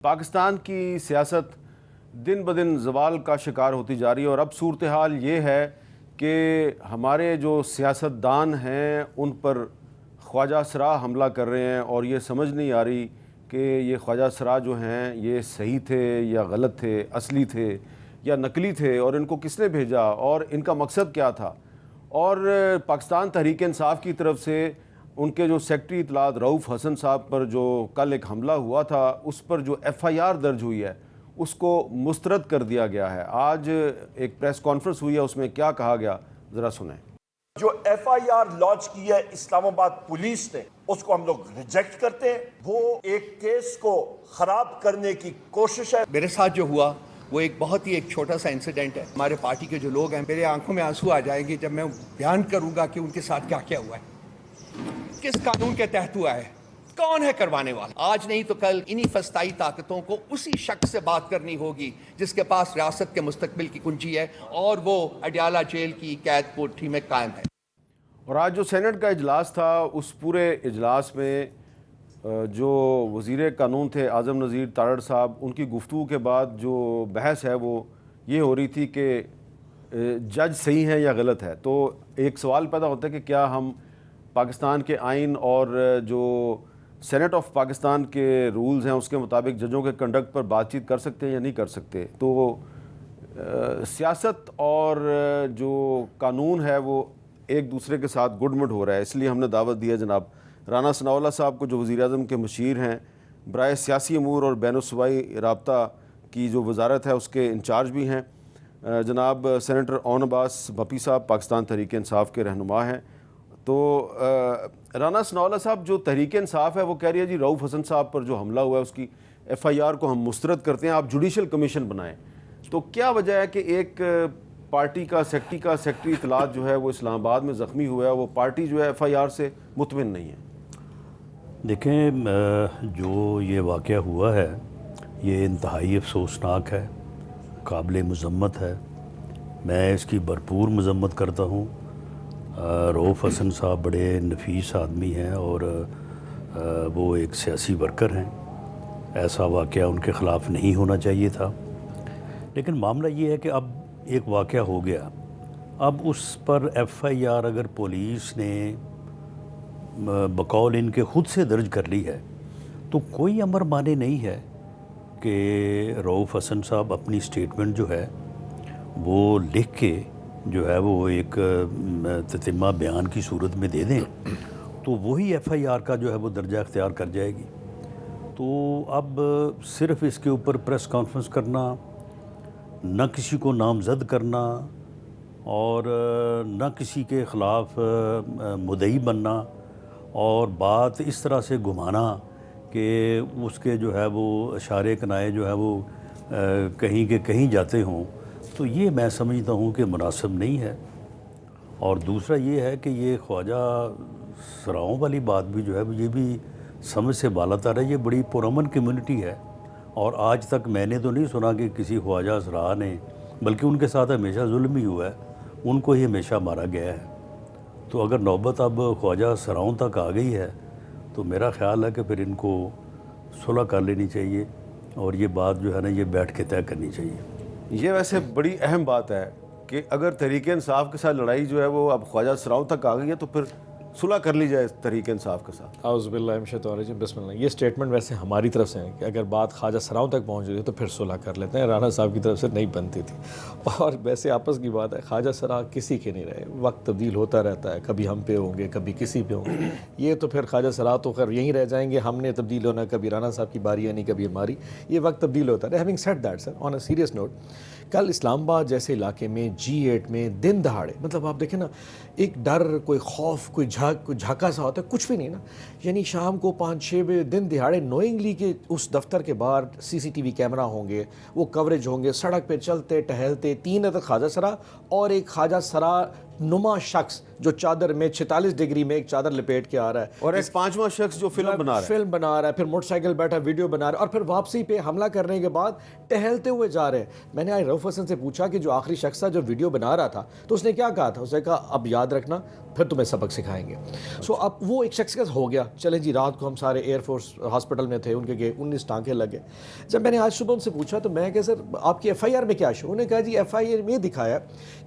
پاکستان کی سیاست دن بدن زوال کا شکار ہوتی جا رہی ہے، اور اب صورتحال یہ ہے کہ ہمارے جو سیاستدان ہیں ان پر خواجہ سرا حملہ کر رہے ہیں، اور یہ سمجھ نہیں آ رہی کہ یہ خواجہ سرا جو ہیں یہ صحیح تھے یا غلط تھے، اصلی تھے یا نقلی تھے، اور ان کو کس نے بھیجا اور ان کا مقصد کیا تھا۔ اور پاکستان تحریک انصاف کی طرف سے ان کے جو سیکرٹری اطلاعات رؤوف حسن صاحب پر جو کل ایک حملہ ہوا تھا، اس پر جو ایف آئی آر درج ہوئی ہے اس کو مسترد کر دیا گیا ہے۔ آج ایک پریس کانفرنس ہوئی ہے، اس میں کیا کہا گیا ذرا سنیں۔ جو ایف آئی آر لانچ کی ہے اسلام آباد پولیس نے، اس کو ہم لوگ ریجیکٹ کرتے ہیں۔ وہ ایک کیس کو خراب کرنے کی کوشش ہے۔ میرے ساتھ جو ہوا وہ ایک بہت ہی ایک چھوٹا سا انسیڈنٹ ہے۔ ہمارے پارٹی کے جو لوگ ہیں، میرے آنکھوں میں آنسو آ جائیں گے جب میں بیان کروں گا کہ ان کے ساتھ کیا کیا ہوا ہے، کس قانون کے تحت ہوا ہے، کون ہے کروانے والا۔ آج نہیں تو کل انہی فسطائی طاقتوں کو اسی شخص سے بات کرنی ہوگی جس کے پاس ریاست کے مستقبل کی کنجی ہے، اور وہ اڈیالہ جیل کی قید کوٹھی میں قائم ہے۔ اور آج جو سینٹ کا اجلاس تھا، اس پورے اجلاس میں جو وزیر قانون تھے اعظم نذیر تارڑ صاحب، ان کی گفتگو کے بعد جو بحث ہے وہ یہ ہو رہی تھی کہ جج صحیح ہیں یا غلط ہے۔ تو ایک سوال پیدا ہوتا ہے کہ کیا ہم پاکستان کے آئین اور جو سینٹ آف پاکستان کے رولز ہیں اس کے مطابق ججوں کے کنڈکٹ پر بات چیت کر سکتے ہیں یا نہیں کر سکتے۔ تو سیاست اور جو قانون ہے وہ ایک دوسرے کے ساتھ گڈ مڈ ہو رہا ہے، اس لیے ہم نے دعوت دی ہے جناب رانا ثناء اللہ صاحب کو، جو وزیر اعظم کے مشیر ہیں، برائے سیاسی امور اور بین الصوبائی رابطہ کی جو وزارت ہے اس کے انچارج بھی ہیں، جناب سینیٹر اون عباس بپی صاحب پاکستان تحریک انصاف کے رہنما ہیں۔ تو رانا ثناء اللہ صاحب، جو تحریک انصاف ہے وہ کہہ رہی ہے جی رؤوف حسن صاحب پر جو حملہ ہوا ہے اس کی ایف آئی آر کو ہم مسترد کرتے ہیں، آپ جوڈیشل کمیشن بنائیں۔ تو کیا وجہ ہے کہ ایک پارٹی کا سیکرٹری اطلاعات جو ہے وہ اسلام آباد میں زخمی ہوا ہے، وہ پارٹی جو ہے ایف آئی آر سے مطمئن نہیں ہے؟ دیکھیں، جو یہ واقعہ ہوا ہے یہ انتہائی افسوسناک ہے، قابل مذمت ہے۔ میں اس کی بھرپور مذمت کرتا ہوں۔ رؤوف حسن صاحب بڑے نفیس آدمی ہیں اور وہ ایک سیاسی ورکر ہیں، ایسا واقعہ ان کے خلاف نہیں ہونا چاہیے تھا۔ لیکن معاملہ یہ ہے کہ اب ایک واقعہ ہو گیا، اب اس پر ایف آئی آر اگر پولیس نے بقول ان کے خود سے درج کر لی ہے تو کوئی امر مانے نہیں ہے کہ رؤوف حسن صاحب اپنی سٹیٹمنٹ جو ہے وہ لکھ کے جو ہے وہ ایک تتمہ بیان کی صورت میں دے دیں تو وہی ایف آئی آر کا جو ہے وہ درجہ اختیار کر جائے گی۔ تو اب صرف اس کے اوپر پریس کانفرنس کرنا، نہ کسی کو نامزد کرنا اور نہ کسی کے خلاف مدعی بننا، اور بات اس طرح سے گھمانا کہ اس کے جو ہے وہ اشارے کنائے جو ہے وہ کہیں کے کہیں جاتے ہوں، تو یہ میں سمجھتا ہوں کہ مناسب نہیں ہے۔ اور دوسرا یہ ہے کہ یہ خواجہ سراؤں والی بات بھی جو ہے یہ بھی سمجھ سے بالا تر ہے۔ یہ بڑی پرامن کمیونٹی ہے، اور آج تک میں نے تو نہیں سنا کہ کسی خواجہ سرا نے، بلکہ ان کے ساتھ ہمیشہ ظلم ہی ہوا ہے، ان کو ہی ہمیشہ مارا گیا ہے۔ تو اگر نوبت اب خواجہ سراؤں تک آ گئی ہے تو میرا خیال ہے کہ پھر ان کو صلح کر لینی چاہیے، اور یہ بات جو ہے نا یہ بیٹھ کے طے کرنی چاہیے۔ یہ ویسے بڑی اہم بات ہے کہ اگر تحریک انصاف کے ساتھ لڑائی جو ہے وہ اب خواجہ سراؤں تک آ گئی ہے تو پھر صلح کر لی جائے تحریک انصاف کے ساتھ۔ اعوذ باللہ من الشیطان الرجیم، بسم اللہ۔ یہ سٹیٹمنٹ ویسے ہماری طرف سے ہے کہ اگر بات خواجہ سراؤں تک پہنچ گئی تو پھر صلح کر لیتے ہیں، رانا صاحب کی طرف سے نہیں بنتی تھی۔ اور ویسے آپس کی بات ہے، خواجہ سرا کسی کے نہیں رہے، وقت تبدیل ہوتا رہتا ہے، کبھی ہم پہ ہوں گے کبھی کسی پہ ہوں گے۔ یہ تو پھر خواجہ سرا تو خیر یہیں رہ جائیں گے، ہم نے تبدیل ہونا، کبھی رانا صاحب کی باری آنی کبھی ہماری، یہ وقت تبدیل ہوتا ہے۔ Having said that sir, on a serious note, کل اسلام آباد جیسے علاقے میں G8 میں دن دہاڑے، مطلب آپ دیکھیں نا، ایک ڈر، کوئی خوف، کوئی جھاکا سا ہوتا ہے، کچھ بھی نہیں نا، یعنی شام کو 5-6 بجے دن دہاڑے نوئنگلی کہ اس دفتر کے باہر CCTV کیمرہ ہوں گے، وہ کوریج ہوں گے، سڑک پہ چلتے ٹہلتے 3 خواجہ سرا اور ایک خواجہ سرا नूमा शख्स जो चादर में 46 डिग्री में एक चादर लपेट के आ रहा है और एक पांचवा शख्स जो फिल्म बना रहा है, फिर मोटरसाइकिल बैठा वीडियो बना रहा है, और फिर वापसी पे हमला करने के बाद टहलते हुए जा रहे हैं। मैंने आज रऊफ हसन से पूछा कि जो आखिरी शख्स था जो वीडियो बना रहा था, तो उसने क्या कहा था? उसने कहा अब याद रखना, फिर तुम्हें सबक सिखाएंगे। सो अब वो एक शख्स का हो गया। चले जी, रात को हम सारे एयरफोर्स हॉस्पिटल में थे, उनके गए 19 टांके लगे। जब मैंने आज सुबह उनसे पूछा तो मैं कहा सर आपकी FIR में क्या शो? उन्होंने कहा जी FIR में दिखाया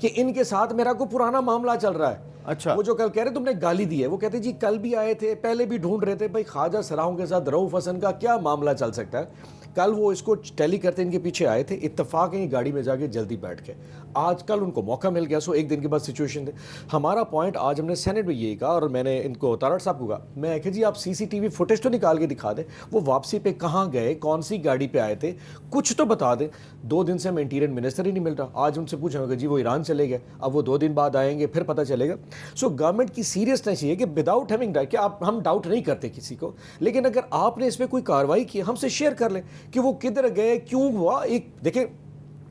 कि इनके साथ मेरा कोई पुराना मामला चल रहा है। अच्छा, वो जो कल कह रहे तुमने गाली दी है, वो कहते जी कल भी आए थे, पहले भी ढूंढ रहे थे भाई ख्वाजा सराहों के साथ रऊफ हसन का क्या मामला चल सकता है। कल वो इसको टैली करते इनके पीछे आए थे, इत्तेफाक ही गाड़ी में जाके जल्दी बैठ के। आज कल उनको मौका मिल गया, सो एक दिन के बाद सिचुएशन थे। हमारा पॉइंट आज हमने सेनेट में यही कहा, और मैंने इनको तारड़ साहब को कहा, मैं कहा जी आप CCTV फुटेज तो निकाल के दिखा दें, वो वापसी पे कहाँ गए, कौन सी गाड़ी पे आए थे, कुछ तो बता दें। 2 दिन से हमें इंटीरियर मिनिस्टर ही नहीं मिल रहा। आज उनसे पूछा जी वो ईरान चले गए, अब वो 2 दिन बाद आएंगे, फिर पता चलेगा। सो गवर्नमेंट की सीरियसनेस ये है कि विदाउट हैविंग डाउट, कि आप हम डाउट नहीं करते किसी को, लेकिन अगर आपने इस पर कोई कार्रवाई की हमसे शेयर कर लें कि वो किधर गए, क्यों हुआ। एक देखें,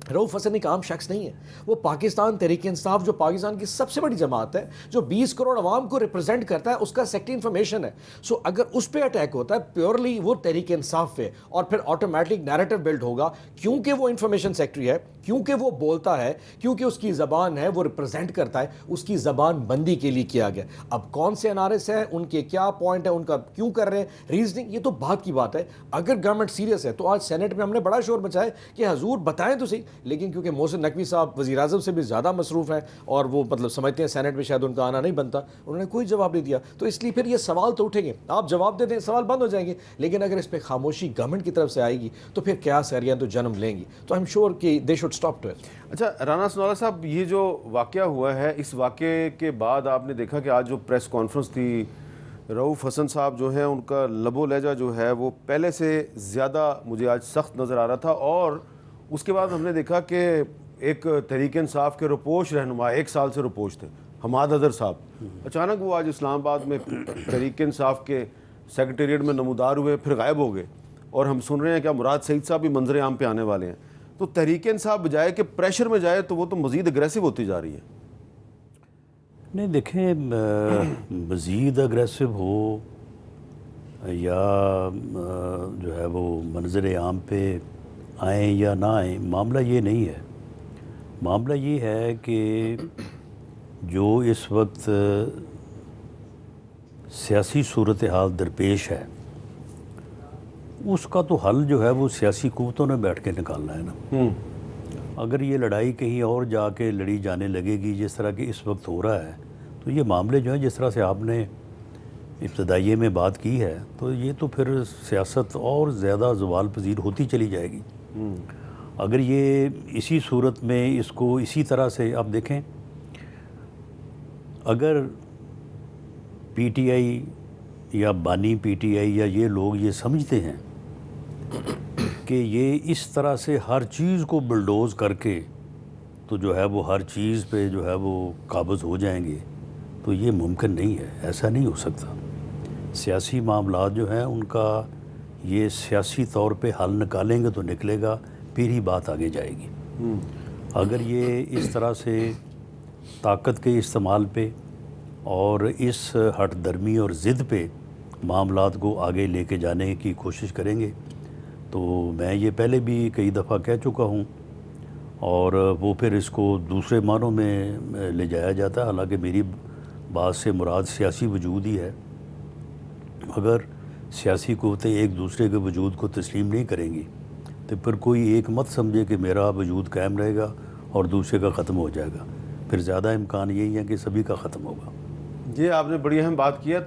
रऊफ हसन एक आम शख्स नहीं है, वो पाकिस्तान तहरीक इंसाफ जो पाकिस्तान की सबसे बड़ी जमात है, जो 20 करोड़ अवाम को रिप्रेजेंट करता है, उसका सेक्रेटरी इंफॉर्मेशन है। सो अगर उस पर अटैक होता है प्योरली वो तहरीक इंसाफ पे, और फिर ऑटोमेटिक नैरेटिव बिल्ड होगा, क्योंकि वो इंफॉर्मेशन सेक्रेटरी है, क्योंकि वो बोलता है, क्योंकि उसकी ज़बान है, वो रिप्रेजेंट करता है, उसकी ज़बान बंदी के लिए किया गया। अब कौन से एनआरएस हैं, उनके क्या पॉइंट है, उनका क्यों कर रहे हैं रीजनिंग, ये तो बात की बात है। अगर गवर्नमेंट सीरियस है तो आज सेनेट में हमने बड़ा शोर मचाया कि हजूर बताएं तो सही, लेकिन क्योंकि मोहसिन नकवी साहब वज़ीर आज़म से भी ज़्यादा मसरूफ़ हैं और वो मतलब समझते हैं सेनेट में शायद उनका आना नहीं बनता, उन्होंने कोई जवाब नहीं दिया। तो इसलिए फिर ये सवाल तो उठेंगे, आप जवाब दे दें सवाल बंद हो जाएंगे, लेकिन अगर इस पर खामोशी गवर्नमेंट की तरफ से आएगी तो फिर क्या सरियाँ तो जन्म लेंगी। तो आई एम श्योर कि they should stop to it. अच्छा राना सनाउल्लाह साहब, ये जो वाक़या हुआ है, इस वाक़े के बाद आपने देखा कि आज जो प्रेस कॉन्फ्रेंस थी, रऊफ हसन साहब जो हैं उनका लबो लहजा जो है वो पहले से ज़्यादा मुझे आज सख्त नज़र आ रहा था। और उसके बाद हमने देखा कि एक तहरीक इंसाफ के रुपोश रहनुमा 1 साल से रुपोश थे, हमाद अदर साहब, अचानक वो आज इस्लामाबाद में तहरीक इंसाफ के सेक्रेटेरिएट में नमूदार हुए, फिर गायब हो गए। और हम सुन रहे हैं क्या मुराद सईद साहब भी मंजर आम पे आने वाले हैं। तो तहरीक इंसाफ बजाय कि प्रेशर में जाए तो वो तो मज़ीद अग्रेसिव होती जा रही है। नहीं देखें, मज़ीद अग्रेसिव हो या जो है वो मंजर आम पे आएँ या ना आएँ, मामला ये नहीं है। मामला ये है कि जो इस वक्त सियासी सूरत हाल दरपेश है, उसका तो हल जो है वो सियासी क़ुव्वतों ने बैठ के निकालना है ना। अगर ये लड़ाई कहीं और जाके लड़ी जाने लगेगी जिस तरह की इस वक्त हो रहा है, तो ये मामले जो हैं जिस तरह से आपने इब्तदाइये में बात की है, तो ये तो फिर सियासत और ज़्यादा ज़वाल पजीर होती चली जाएगी। अगर ये इसी सूरत में इसको इसी तरह से आप देखें, अगर PTI या बानी PTI या ये लोग ये समझते हैं कि ये इस तरह से हर चीज़ को बुलडोज़ करके तो जो है वो हर चीज़ पे जो है वो काबज़ हो जाएंगे, तो ये मुमकिन नहीं है, ऐसा नहीं हो सकता। सियासी मामलात जो हैं उनका ये सियासी तौर पे हल निकालेंगे तो निकलेगा, फिर ही बात आगे जाएगी। अगर ये इस तरह से ताकत के इस्तेमाल पे और इस हट दर्मी और ज़िद पे मामलात को आगे लेके जाने की कोशिश करेंगे, तो मैं ये पहले भी कई दफ़ा कह चुका हूँ, और वो फिर इसको दूसरे मानों में ले जाया जाता है। हालांकि मेरी बात से मुराद सियासी वजूद ही है। अगर सियासी क़ुव्वतें एक दूसरे के वजूद को तस्लीम नहीं करेंगी तो फिर कोई एक मत समझे कि मेरा वजूद कायम रहेगा और दूसरे का ख़त्म हो जाएगा। फिर ज़्यादा इम्कान यही है कि सभी का ख़त्म होगा। ये आपने बड़ी अहम बात की है।